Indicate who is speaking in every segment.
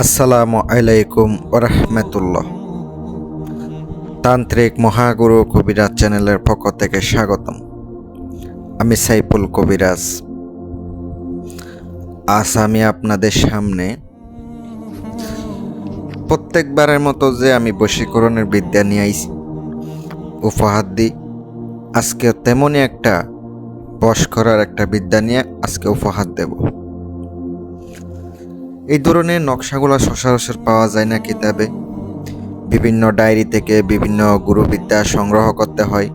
Speaker 1: আসসালামু আলাইকুম ওরহমতুল্লাহ। তান্ত্রিক মহাগুরু কবিরাজ চ্যানেলের পক্ষ থেকে স্বাগতম। আমি সাইফুল কবিরাজ। আজ আমি আপনাদের সামনে প্রত্যেকবারের মতো যে আমি বশীকরণের বিদ্যা নিয়ে উপহার দিই, আজকে তেমনই একটা বশ করার একটা বিদ্যা নিয়ে আজকে উপহার দেব। এই ধরনের নকশাগুলো সচরাচর পাওয়া যায় না কিতাবে। বিভিন্ন ডায়েরি থেকে বিভিন্ন গুরুবিদ্যা সংগ্রহ করতে হয়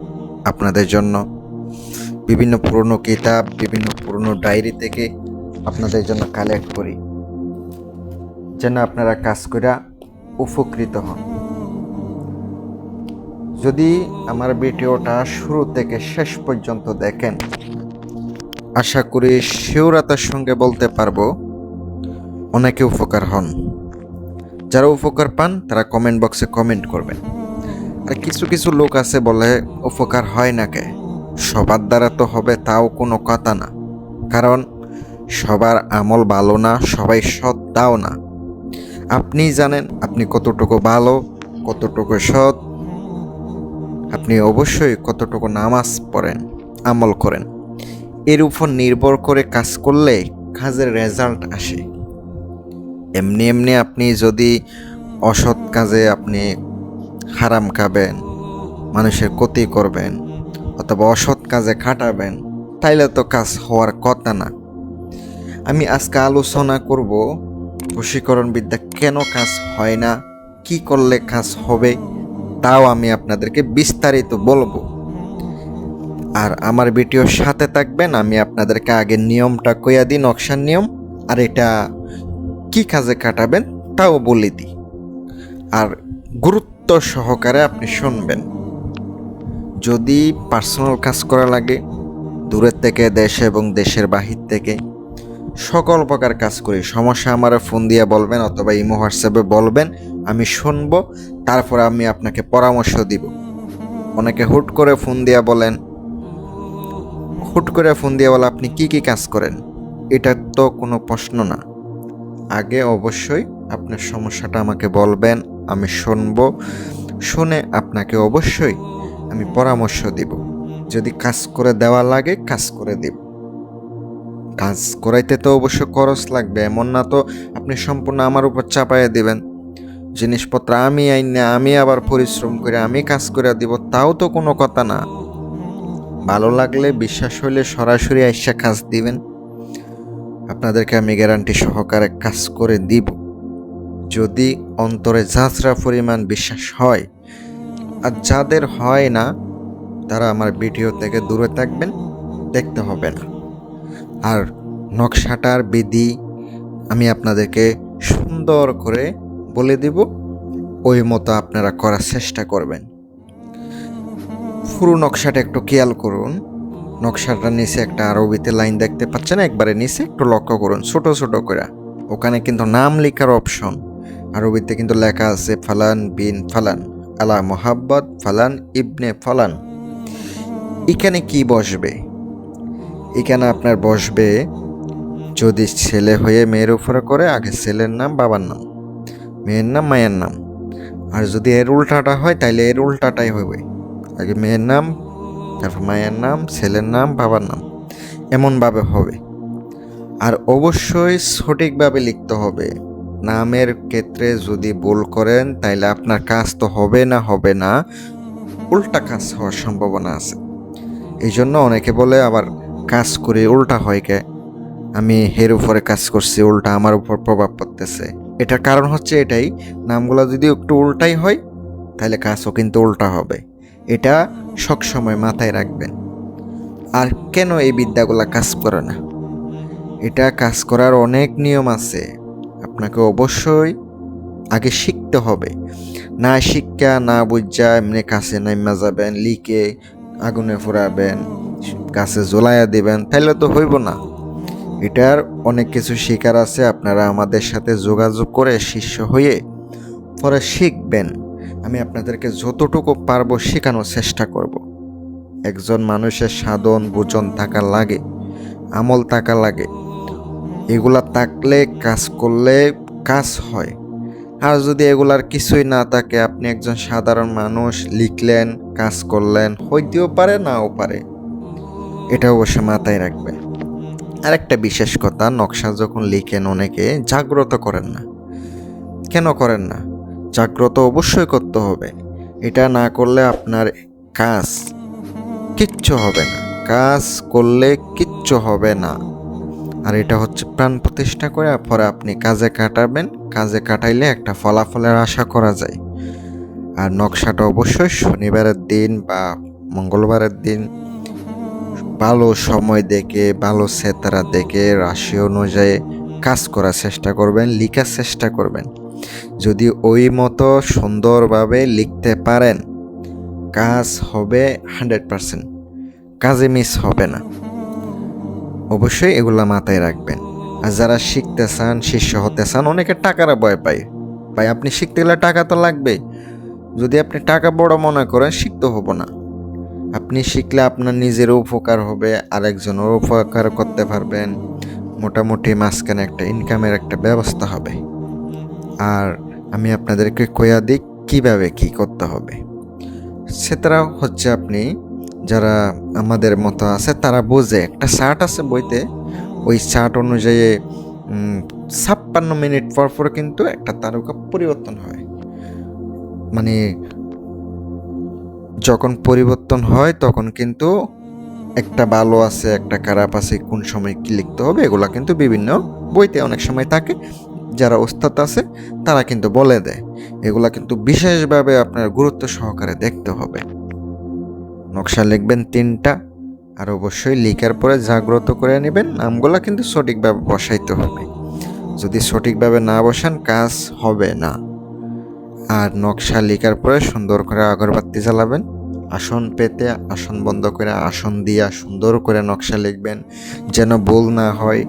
Speaker 1: আপনাদের জন্য। বিভিন্ন পুরনো কিতাব, বিভিন্ন পুরনো ডায়েরি থেকে আপনাদের জন্য কালেক্ট করি, যেন আপনারা কাজ করে উপকৃত হন। যদি আমার ভিডিওটা শুরু থেকে শেষ পর্যন্ত দেখেন, আশা করি শিওরতার সঙ্গে বলতে পারবো অনেকে উপকার হন। যারা উপকার পান তারা কমেন্ট বক্সে কমেন্ট করবেন। আর কিছু কিছু লোক আছে বলে উপকার হয় না কে, সবার দ্বারা তো হবে তাও কোনো কথা না, কারণ সবার আমল ভালো না, সবাই সৎ দাও না। আপনি জানেন আপনি কতটুকু ভালো, কতটুকু সৎ। আপনি অবশ্যই কতটুকু নামাজ পড়েন, আমল করেন, এর উপর নির্ভর করে কাজ করলে কাজের রেজাল্ট আসে। এমনি এমনি আপনি যদি অসৎ কাজে আপনি হারাম খাবেন, মানুষের ক্ষতি করবেন, অথবা অসৎ কাজে খাটাবেন, তাইলে তো কাজ হওয়ার কথা না। আমি আজকে আলোচনা করব বশীকরণ বিদ্যা কেন কাজ হয় না, কি করলে কাজ হবে, তাও আমি আপনাদেরকে বিস্তারিত বলবো। আর আমার ভিডিওর সাথে থাকবেন। আমি আপনাদেরকে আগে নিয়মটা কইয়া দিই, নকশার নিয়ম, আর এটা কি কাজে কাটাবেন তাও বলে দিই। আর গুরুত্ব সহকারে আপনি শুনবেন। যদি পার্সোনাল কাজ করা লাগে, দূরের থেকে দেশে এবং দেশের বাহির থেকে সকল প্রকার কাজ করি, সমস্যা আমার ফোন দিয়ে বলবেন অথবা ইমো হোয়াটসঅ্যাপে বলবেন, আমি শুনবো, তারপর আমি আপনাকে পরামর্শ দিব। অনেকে হুট করে ফোন দিয়ে বলে আপনি কি কি কাজ করেন। এটা তো কোনো প্রশ্ন না। আগে অবশ্যই আপনার সমস্যাটা আমাকে বলবেন, আমি শুনবো, শুনে আপনাকে অবশ্যই আমি পরামর্শ দিব। যদি কাজ করে দেওয়া লাগে কাজ করে দিব। কাজ করাইতে তো অবশ্য খরচ লাগবে, এমন না তো আপনি সম্পূর্ণ আমার উপর চাপাইয়া দিবেন। জিনিসপত্র আমি আইনে আমি আবার পরিশ্রম করে আমি কাজ করে দিব, তাও তো কোনো কথা না। ভালো লাগলে, বিশ্বাস হইলে সরাসরি আইসা কাজ দিবেন। আপনাদেরকে আমি গ্যারান্টি সহকারে কাজ করে দিব, যদি অন্তরে যাত্রা পরিমাণ বিশ্বাস হয়। আর যাদের হয় না তারা আমার ভিডিও থেকে দূরে থাকবেন, দেখতে হবে না। আর নকশাটার বিধি আমি আপনাদেরকে সুন্দর করে বলে দিব, ওই মতো আপনারা করার চেষ্টা করবেন। পুরো নকশাটা একটু খেয়াল করুন। নকশাটার নিচে একটা আরবিতে লাইন দেখতে পাচ্ছেন, একবারে নিচে একটু লক্ষ্য করুন, ছোট ছোট করে। ওখানে কিন্তু নাম লেখার অপশন, আরবিতে কিন্তু লেখা আছে ফালান বিন ফালান আলা মোহাব্বত ফালান ইবনে ফালান। এখানে কি বসবে? এখানে আপনার বসবে, যদি ছেলে হয়ে মেয়ের উপরে করে, আগে ছেলের নাম বাবার নাম, মেয়ের নাম মায়ের নাম। আর যদি এর উল্টাটা হয় তাহলে এর উল্টাটাই হবে, আগে মেয়ের নাম, তারপর মায়ের নাম, ছেলের নাম, বাবার নাম, এমনভাবে হবে। আর অবশ্যই সঠিকভাবে লিখতে হবে। নামের ক্ষেত্রে যদি ভুল করেন তাইলে আপনার কাজ তো হবে না, উল্টা কাজ হওয়ার সম্ভাবনা আছে। এই জন্য অনেকে বলে আবার কাজ করে উল্টা হয় কে, আমি এর উপরে কাজ করছি, উল্টা আমার উপর প্রভাব পড়তেছে। এটার কারণ হচ্ছে এটাই, নামগুলো যদি একটু উল্টাই হয় তাহলে কাজও কিন্তু উল্টা হবে। এটা সবসময় মাথায় রাখবেন। আর কেন এই বিদ্যাগুলা কাজ করে না? এটা কাজ করার অনেক নিয়ম আছে, আপনাকে অবশ্যই আগে শিখতে হবে। না শিক্ষা না বুঝা এমনি কাছে নাইমা যাবেন, লিখে আগুনে ফুরাবেন, কাছে জ্বলাইয়া দিবেন, তাইলে তো হইব না। এটার অনেক কিছু শেখার আছে। আপনারা আমাদের সাথে যোগাযোগ করে শিষ্য হয়ে পরে শিখবেন। আমি আপনাদেরকে যতটুকু পারবো শেখানোর চেষ্টা করব। একজন মানুষের সাধন বুঝন থাকা লাগে, আমল থাকা লাগে। এগুলা থাকলে কাজ করলে কাজ হয়। আর যদি এগুলার কিছুই না থাকে, আপনি একজন সাধারণ মানুষ লিখলেন, কাজ করলেন, হইতেও পারে নাও পারে, এটা অবশ্য মাথায় রাখবেন। আরেকটা বিশেষ কথা, নকশা যখন লিখেন অনেকে জাগ্রত করেন না। কেন করেন না? জাগ্রত অবশ্যই করতে হবে। এটা না করলে আপনার কাজ কিচ্ছু হবে না, কাজ করলে কিচ্ছু হবে না। আর এটা হচ্ছে প্রাণ প্রতিষ্ঠা করে পরে আপনি কাজে কাটাবেন, কাজে কাটাইলে একটা ফলাফলের আশা করা যায়। আর নকশাটা অবশ্যই শনিবারের দিন বা মঙ্গলবারের দিন ভালো সময় দেখে, ভালো সেতারা দেখে, রাশি অনুযায়ী কাজ করার চেষ্টা করবেন, লিখার চেষ্টা করবেন। যদি ওই মতো সুন্দরভাবে লিখতে পারেন, কাজ হবে 100%, কাজে মিস হবে না। অবশ্যই এগুলা মাথায় রাখবেন। আর যারা শিখতে চান, শিষ্য হতে চান, অনেকে টাকার ভয় পায়। ভাই, আপনি শিখতে গেলে টাকা তো লাগবে। যদি আপনি টাকা বড় মনে করেন, শিখতে হবো না। আপনি শিখলে আপনার নিজেরও উপকার হবে, আরেকজনেরও উপকার করতে পারবেন। মোটামুটি মাঝখানে একটা ইনকামের একটা ব্যবস্থা হবে। আর আমি আপনাদেরকে কইয়া দিই কীভাবে কী করতে হবে। সেটা হচ্ছে, আপনি যারা আমাদের মতো আছে তারা বোঝে, একটা চার্ট আছে বইতে, ওই চার্ট অনুযায়ী 56 মিনিট পর পর কিন্তু একটা তারকা পরিবর্তন হয়। মানে যখন পরিবর্তন হয় তখন কিন্তু একটা ভালো আছে, একটা খারাপ আছে, কোন সময় কি লিখতে হবে, এগুলা কিন্তু বিভিন্ন বইতে অনেক সময় থাকে। যারা ওস্তাদ আছে তারা কিন্তু বলে দেয়। এগুলা কিন্তু বিশেষভাবে আপনার গুরুত্ব সহকারে দেখতে হবে। নকশা লিখবেন 3টা, আর অবশ্যই লিখার পরে জাগ্রত করে নেবেন। নামগুলা কিন্তু সঠিকভাবে বসাইতে হবে। যদি সঠিকভাবে না বসান, কাজ হবে না। আর নকশা লিখার পরে সুন্দর করে আগরবাতি জ্বালাবেন। আসন পেতে আসন বন্ধ করে আসন দিয়া সুন্দর করে নকশা লিখবেন, যেন ভুল না হয়।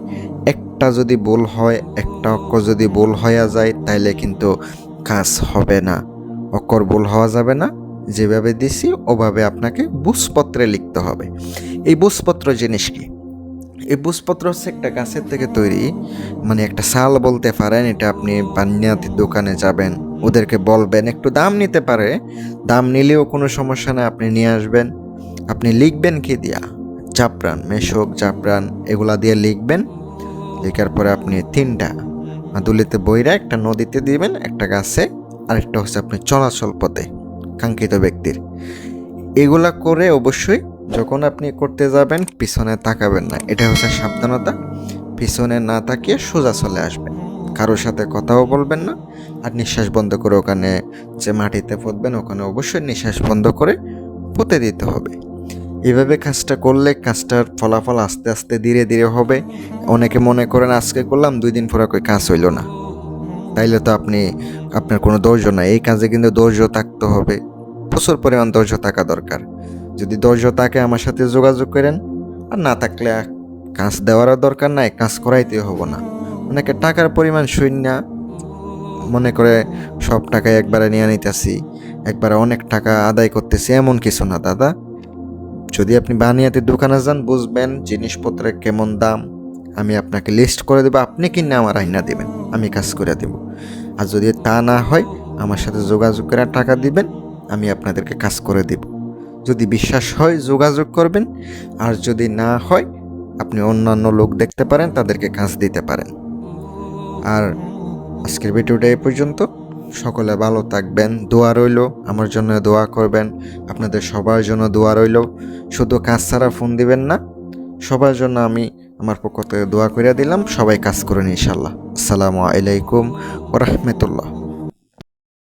Speaker 1: একটা যদি ভুল হয়, একটা অক্ষর যদি ভুল হয়ে যায়, তাইলে কিন্তু কাজ হবে না। অক্ষর ভুল হওয়া যাবে না। যেভাবে দিছি ওভাবে আপনাকে বুঝপত্রে লিখতে হবে। এই বুঝপত্র জিনিস কি? এই বুঝপত্র হচ্ছে একটা গাছের থেকে তৈরি, মানে একটা শাল বলতে পারেন। এটা আপনি বানিয়াতির দোকানে যাবেন, ওদেরকে বলবেন, একটু দাম নিতে পারে, দাম নিলেও কোনো সমস্যা না, আপনি নিয়ে আসবেন। আপনি লিখবেন কি দিয়া? জাফরান, মেশক, জাফরান এগুলা দিয়ে লিখবেন। লেখার পরে আপনি 3টা মাদুলিতে বইরা একটা নদীতে দিবেন, একটা গাছে, আরেকটা হচ্ছে আপনি চলাচল পথে কাঙ্ক্ষিত ব্যক্তির। এগুলা করে অবশ্যই যখন আপনি করতে যাবেন পিছনে তাকাবেন না। এটা হচ্ছে সাবধানতা। পিছনে না তাকিয়ে সোজা চলে আসবেন, কারোর সাথে কথাও বলবেন না। আর নিঃশ্বাস বন্ধ করে ওখানে যে মাটিতে পুঁতবেন, ওখানে অবশ্যই নিঃশ্বাস বন্ধ করে পুঁতে দিতে হবে। এভাবে কাজটা করলে কাজটার ফলাফল আস্তে আস্তে ধীরে ধীরে হবে। অনেকে মনে করেন আজকে করলাম 2 দিন পরে কই কাজ হইল না, তাইলে তো আপনার কোনো ধৈর্য নাই। এই কাজে কিন্তু ধৈর্য থাকতে হবে, প্রচুর পরিমাণ ধৈর্য থাকা দরকার। যদি ধৈর্য থাকে আমার সাথে যোগাযোগ করেন, আর না থাকলে কাজ দেওয়ারও দরকার নাই, কাজ করাইতে হবো না। অনেকে টাকার পরিমাণ শূন্য মনে করে সব টাকা একবারে নিয়ে নিতেছি, একবারে অনেক টাকা আদায় করতেছি, এমন কিছু না দাদা। যদি আপনি বানিয়াতে দোকানে যান, বুঝবেন জিনিসপত্রের কেমন দাম, আমি আপনাকে লিস্ট করে দেবো, আপনি কিনে আমার আইনা দেবেন, আমি কাজ করে দেব। আর যদি তা না হয়, আমার সাথে যোগাযোগ করে টাকা দিবেন, আমি আপনাদেরকে কাজ করে দেব। যদি বিশ্বাস হয় যোগাযোগ করবেন, আর যদি না হয় আপনি অন্যান্য লোক দেখতে পারেন, তাদেরকে কাজ দিতে পারেন। আর আজকের ভিডিওটা এই পর্যন্ত। সকলে ভালো থাকবেন, দোয়া রইল, আমার জন্য দোয়া করবেন, আপনাদের সবার জন্য দোয়া রইল। শুধু কাজ ছাড়া ফোন দিবেন না, সবার জন্য আমি আমার পক্ষ থেকে দোয়া করে দিলাম। সবাই কাজ করেন ইনশাল্লাহ। আসসালামু আলাইকুম ওয়া রাহমাতুল্লাহ।